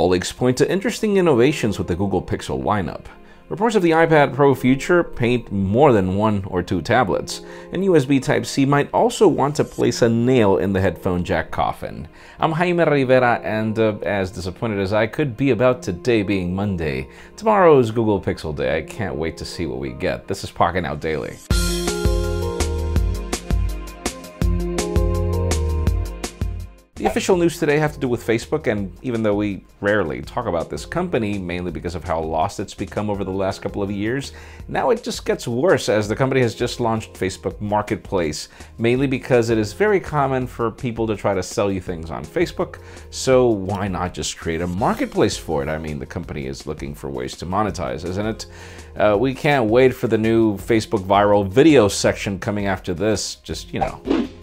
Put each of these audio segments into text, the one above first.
All leaks point to interesting innovations with the Google Pixel lineup. Reports of the iPad Pro future paint more than one or two tablets, and USB Type-C might also want to place a nail in the headphone jack coffin. I'm Jaime Rivera, and as disappointed as I could be about today being Monday, tomorrow is Google Pixel Day. I can't wait to see what we get. This is Pocketnow Daily. The official news today have to do with Facebook, and even though we rarely talk about this company, mainly because of how lost it's become over the last couple of years, now it just gets worse as the company has just launched Facebook Marketplace, mainly because it is very common for people to try to sell you things on Facebook, so why not just create a marketplace for it? I mean, the company is looking for ways to monetize, isn't it? We can't wait for the new Facebook viral video section coming after this, just, you know.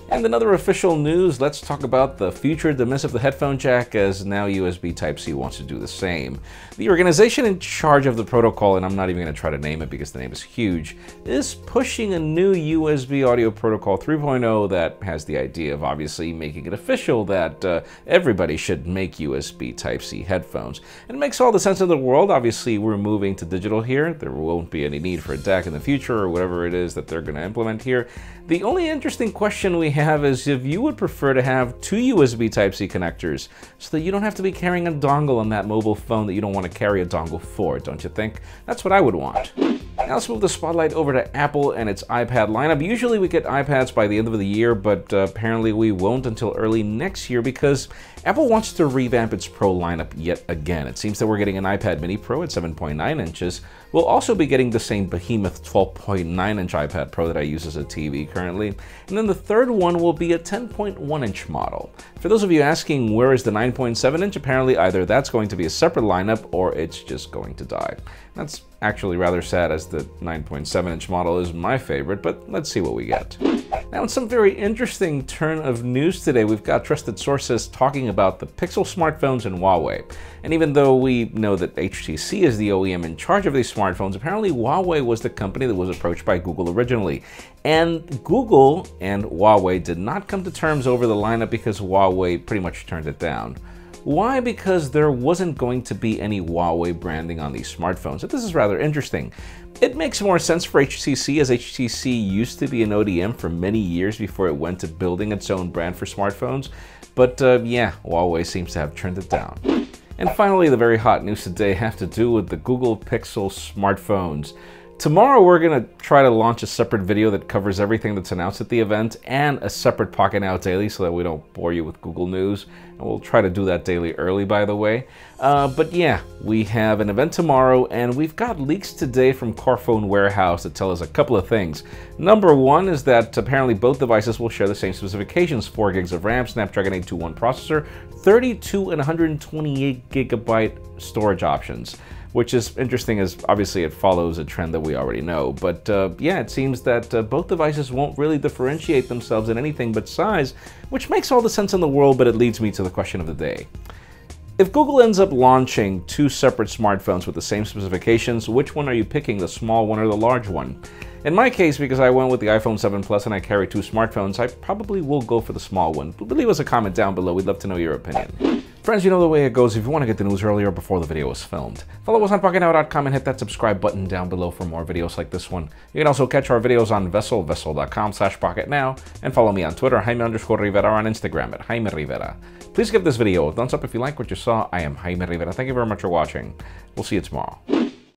And in other official news, let's talk about the future demise of the headphone jack, as now USB Type-C wants to do the same. The organization in charge of the protocol, and I'm not even going to try to name it because the name is huge, is pushing a new USB Audio Protocol 3.0 that has the idea of obviously making it official that everybody should make USB Type-C headphones. And it makes all the sense in the world. Obviously, we're moving to digital here. There won't be any need for a DAC in the future or whatever it is that they're going to implement here. The only interesting question we have is if you would prefer to have two USB Type-C connectors so that you don't have to be carrying a dongle on that mobile phone that you don't want to carry a dongle for, don't you think? That's what I would want. Now let's move the spotlight over to Apple and its iPad lineup. Usually we get iPads by the end of the year, but apparently we won't until early next year because Apple wants to revamp its Pro lineup yet again. It seems that we're getting an iPad mini Pro at 7.9 inches. We'll also be getting the same behemoth 12.9-inch iPad Pro that I use as a TV currently. And then the third one will be a 10.1-inch model. For those of you asking where is the 9.7-inch, apparently either that's going to be a separate lineup or it's just going to die. That's actually rather sad as the 9.7-inch model is my favorite, but let's see what we get. Now, in some very interesting turn of news today, we've got trusted sources talking about the Pixel smartphones and Huawei. And even though we know that HTC is the OEM in charge of these smartphones, apparently Huawei was the company that was approached by Google originally. And Google and Huawei did not come to terms over the lineup because Huawei pretty much turned it down. Why? Because there wasn't going to be any Huawei branding on these smartphones. And this is rather interesting. It makes more sense for HTC, as HTC used to be an ODM for many years before it went to building its own brand for smartphones. But yeah, Huawei seems to have turned it down. And finally, the very hot news today have to do with the Google Pixel smartphones. Tomorrow we're going to try to launch a separate video that covers everything that's announced at the event and a separate Pocketnow Daily so that we don't bore you with Google News. And we'll try to do that daily early, by the way. But yeah, we have an event tomorrow and we've got leaks today from Carphone Warehouse that tell us a couple of things. Number one is that apparently both devices will share the same specifications: 4 gigs of RAM, Snapdragon 821 processor, 32 and 128 gigabyte storage options. Which is interesting as obviously it follows a trend that we already know. But yeah, it seems that both devices won't really differentiate themselves in anything but size, which makes all the sense in the world, but it leads me to the question of the day. If Google ends up launching two separate smartphones with the same specifications, which one are you picking, the small one or the large one? In my case, because I went with the iPhone 7 Plus and I carry two smartphones, I probably will go for the small one. But leave us a comment down below, we'd love to know your opinion. Friends, you know the way it goes. If you want to get the news earlier before the video is filmed, follow us on Pocketnow.com and hit that subscribe button down below for more videos like this one. You can also catch our videos on vessel.com/Pocketnow, and follow me on Twitter, Jaime_Rivera, on Instagram at Jaime Rivera. Please give this video a thumbs up if you like what you saw. I am Jaime Rivera. Thank you very much for watching. We'll see you tomorrow.